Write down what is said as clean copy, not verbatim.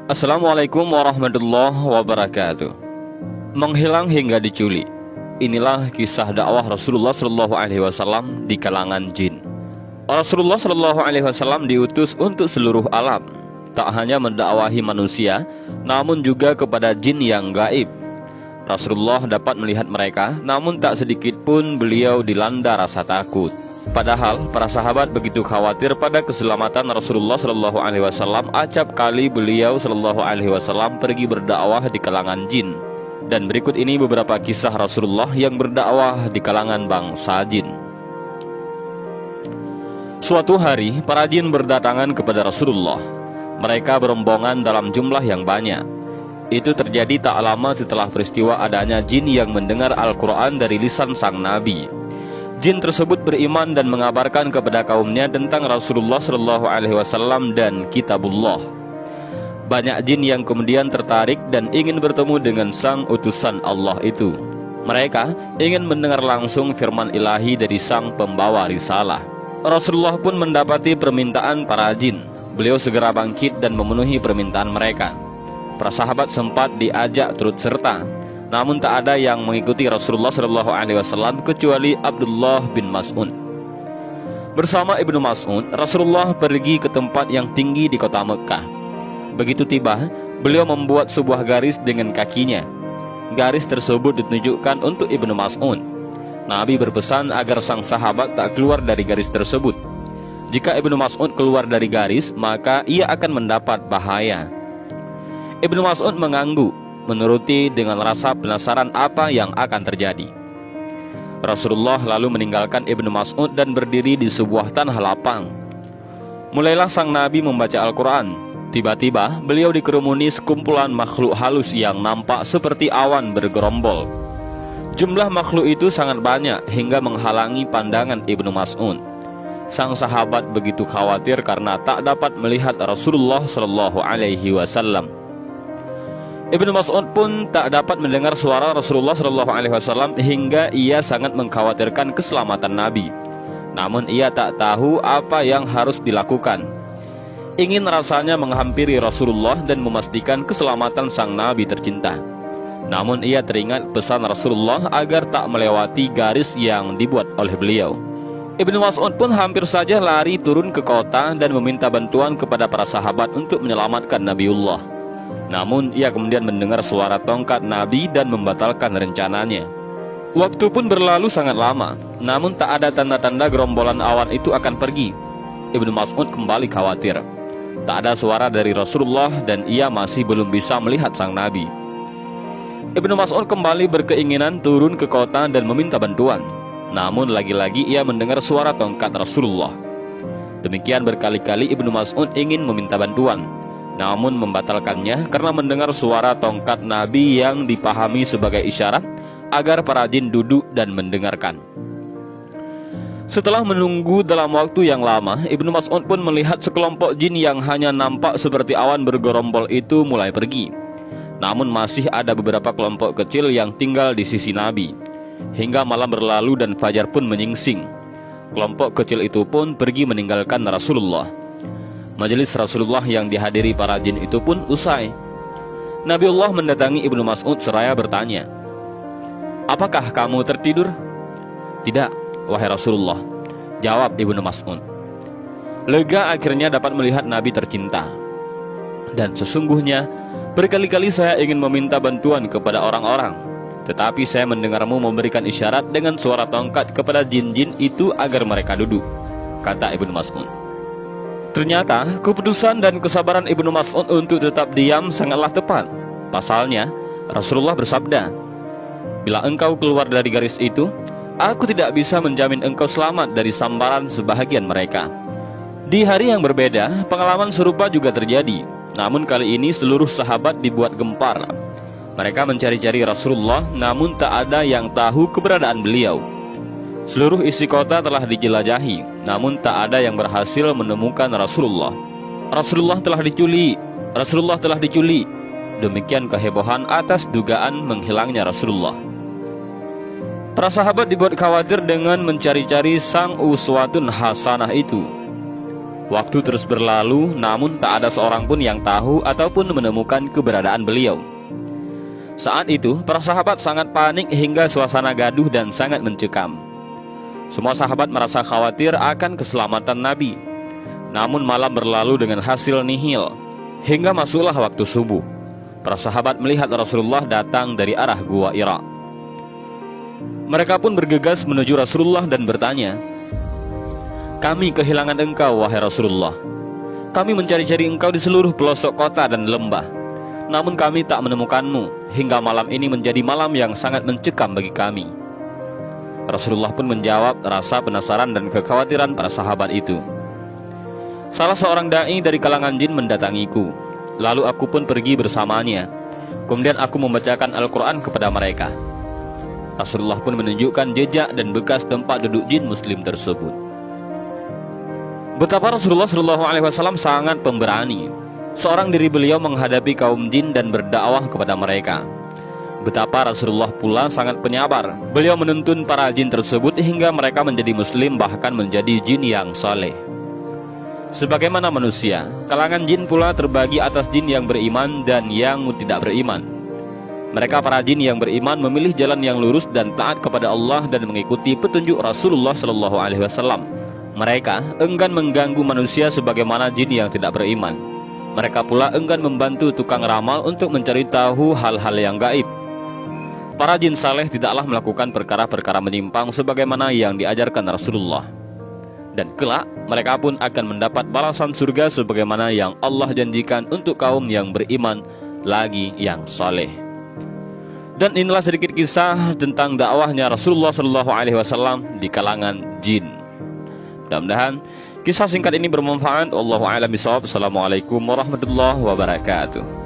Assalamualaikum warahmatullahi wabarakatuh. Menghilang hingga diculik. Inilah kisah dakwah Rasulullah SAW di kalangan jin. Rasulullah SAW diutus untuk seluruh alam, tak hanya mendakwahi manusia, namun juga kepada jin yang gaib. Rasulullah dapat melihat mereka, namun tak sedikit pun beliau dilanda rasa takut. Padahal para sahabat begitu khawatir pada keselamatan Rasulullah SAW. Acap kali beliau SAW pergi berdakwah di kalangan jin. Dan berikut ini beberapa kisah Rasulullah yang berdakwah di kalangan bangsa jin. Suatu hari para jin berdatangan kepada Rasulullah. Mereka berombongan dalam jumlah yang banyak. Itu terjadi tak lama setelah peristiwa adanya jin yang mendengar Al-Quran dari lisan sang Nabi. Jin tersebut beriman dan mengabarkan kepada kaumnya tentang Rasulullah SAW dan Kitabullah. Banyak jin yang kemudian tertarik dan ingin bertemu dengan sang utusan Allah itu. Mereka ingin mendengar langsung firman ilahi dari sang pembawa risalah. Rasulullah pun mendapati permintaan para jin. Beliau segera bangkit dan memenuhi permintaan mereka. Para sahabat sempat diajak turut serta, namun tak ada yang mengikuti Rasulullah SAW kecuali Abdullah bin Mas'ud. Bersama Ibnu Mas'ud, Rasulullah pergi ke tempat yang tinggi di kota Mekah. Begitu tiba, beliau membuat sebuah garis dengan kakinya. Garis tersebut ditunjukkan untuk Ibnu Mas'ud. Nabi berpesan agar sang sahabat tak keluar dari garis tersebut. Jika Ibnu Mas'ud keluar dari garis, maka ia akan mendapat bahaya. Ibnu Mas'ud mengangguk, menuruti dengan rasa penasaran apa yang akan terjadi. Rasulullah lalu meninggalkan Ibnu Mas'ud dan berdiri di sebuah tanah lapang. Mulailah sang Nabi membaca Al-Quran. Tiba-tiba beliau dikerumuni sekumpulan makhluk halus yang nampak seperti awan bergerombol. Jumlah makhluk itu sangat banyak hingga menghalangi pandangan Ibnu Mas'ud. Sang sahabat begitu khawatir karena tak dapat melihat Rasulullah SAW. Ibnu Mas'ud pun tak dapat mendengar suara Rasulullah SAW hingga ia sangat mengkhawatirkan keselamatan Nabi. Namun ia tak tahu apa yang harus dilakukan. Ingin rasanya menghampiri Rasulullah dan memastikan keselamatan sang Nabi tercinta. Namun ia teringat pesan Rasulullah agar tak melewati garis yang dibuat oleh beliau. Ibnu Mas'ud pun hampir saja lari turun ke kota dan meminta bantuan kepada para sahabat untuk menyelamatkan Nabiullah. Namun ia kemudian mendengar suara tongkat Nabi dan membatalkan rencananya. Waktu pun berlalu sangat lama, namun tak ada tanda-tanda gerombolan awan itu akan pergi. Ibnu Mas'ud kembali khawatir. Tak ada suara dari Rasulullah dan ia masih belum bisa melihat sang Nabi. Ibnu Mas'ud kembali berkeinginan turun ke kota dan meminta bantuan. Namun lagi-lagi ia mendengar suara tongkat Rasulullah. Demikian berkali-kali Ibnu Mas'ud ingin meminta bantuan, namun membatalkannya karena mendengar suara tongkat Nabi yang dipahami sebagai isyarat agar para jin duduk dan mendengarkan. Setelah menunggu dalam waktu yang lama, Ibnu Mas'ud pun melihat sekelompok jin yang hanya nampak seperti awan bergerombol itu mulai pergi. Namun masih ada beberapa kelompok kecil yang tinggal di sisi Nabi. Hingga malam berlalu dan fajar pun menyingsing. Kelompok kecil itu pun pergi meninggalkan Rasulullah. Majelis Rasulullah yang dihadiri para jin itu pun usai. Nabiullah mendatangi Ibnu Mas'ud seraya bertanya, "Apakah kamu tertidur?" "Tidak, wahai Rasulullah," jawab Ibnu Mas'ud. Lega akhirnya dapat melihat Nabi tercinta. "Dan sesungguhnya berkali-kali saya ingin meminta bantuan kepada orang-orang, tetapi saya mendengarmu memberikan isyarat dengan suara tongkat kepada jin-jin itu agar mereka duduk," kata Ibnu Mas'ud. Ternyata keputusan dan kesabaran Ibnu Mas'ud untuk tetap diam sangatlah tepat. Pasalnya Rasulullah bersabda, "Bila engkau keluar dari garis itu, aku tidak bisa menjamin engkau selamat dari sambaran sebahagian mereka." Di hari yang berbeda, pengalaman serupa juga terjadi. Namun kali ini seluruh sahabat dibuat gempar. Mereka mencari-cari Rasulullah, namun tak ada yang tahu keberadaan beliau. Seluruh isi kota telah dijelajahi, namun tak ada yang berhasil menemukan Rasulullah. Rasulullah telah diculik, Rasulullah telah diculik. Demikian kehebohan atas dugaan menghilangnya Rasulullah. Para sahabat dibuat khawatir dengan mencari-cari sang uswatun hasanah itu. Waktu terus berlalu, namun tak ada seorang pun yang tahu ataupun menemukan keberadaan beliau. Saat itu, para sahabat sangat panik hingga suasana gaduh dan sangat mencekam. Semua sahabat merasa khawatir akan keselamatan Nabi. Namun malam berlalu dengan hasil nihil. Hingga masuklah waktu subuh. Para sahabat melihat Rasulullah datang dari arah Gua Hira. Mereka pun bergegas menuju Rasulullah dan bertanya, "Kami kehilangan engkau, wahai Rasulullah. Kami mencari-cari engkau di seluruh pelosok kota dan lembah. Namun kami tak menemukanmu, hingga malam ini menjadi malam yang sangat mencekam bagi kami." Rasulullah pun menjawab rasa penasaran dan kekhawatiran para sahabat itu. "Salah seorang da'i dari kalangan jin mendatangiku. Lalu aku pun pergi bersamanya. Kemudian aku membacakan Al-Quran kepada mereka." Rasulullah pun menunjukkan jejak dan bekas tempat duduk jin muslim tersebut. Betapa Rasulullah SAW sangat pemberani. Seorang diri beliau menghadapi kaum jin dan berdakwah kepada mereka. Betapa Rasulullah pula sangat penyabar. Beliau menuntun para jin tersebut hingga mereka menjadi muslim, bahkan menjadi jin yang saleh. Sebagaimana manusia, kalangan jin pula terbagi atas jin yang beriman dan yang tidak beriman. Mereka para jin yang beriman memilih jalan yang lurus dan taat kepada Allah dan mengikuti petunjuk Rasulullah SAW. Mereka enggan mengganggu manusia sebagaimana jin yang tidak beriman. Mereka pula enggan membantu tukang ramal untuk mencari tahu hal-hal yang gaib. Para jin saleh tidaklah melakukan perkara-perkara menyimpang sebagaimana yang diajarkan Rasulullah. Dan kelak mereka pun akan mendapat balasan surga sebagaimana yang Allah janjikan untuk kaum yang beriman lagi yang saleh. Dan inilah sedikit kisah tentang dakwahnya Rasulullah SAW di kalangan jin. Mudah-mudahan kisah singkat ini bermanfaat. Wallahu a'lam bishawab. Assalamualaikum warahmatullahi wabarakatuh.